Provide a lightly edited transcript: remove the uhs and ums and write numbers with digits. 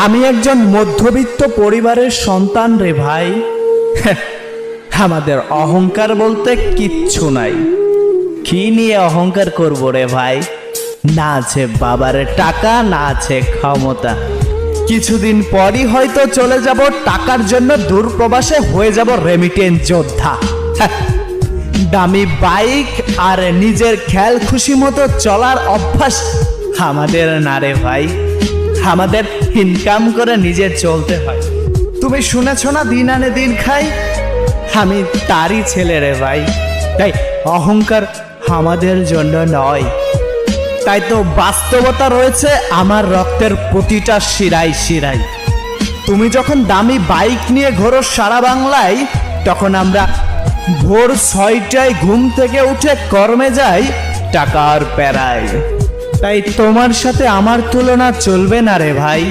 আমি একজন মধ্যবিত্ত পরিবারের সন্তান রে ভাই। আমাদের অহংকার বলতে কিচ্ছু নাই। কি নিয়ে অহংকার করব রে ভাই? না আছে বাবার টাকা, না আছে ক্ষমতা। কিছুদিন পরই হয়তো চলে যাব টাকার জন্য দূরপ্রবাসে, হয়ে যাব রেমিটেন্স যোদ্ধা। দামি বাইক আর নিজের খেয়াল খুশি মতো চলার অভ্যাস আমাদের না রে ভাই। আমাদের ইনকাম করে নিজে চলতে হয়। তুমি শুনেছ না, দিন আনে দিন খাই। আমি তারই ছেলে রে ভাই। তাই অহংকার আমাদের জন্য নয়। তাই তো বাস্তবতা রয়েছে আমার রক্তের প্রতিটা শিরায় শিরায়। তুমি যখন দামি বাইক নিয়ে ঘোরো সারা বাংলায়, তখন আমরা ভোর 6টায় ঘুম থেকে উঠে কর্মে যাই টাকার প্যারায়। তাই তোমার সাথে আমার তুলনা চলবে না রে ভাই।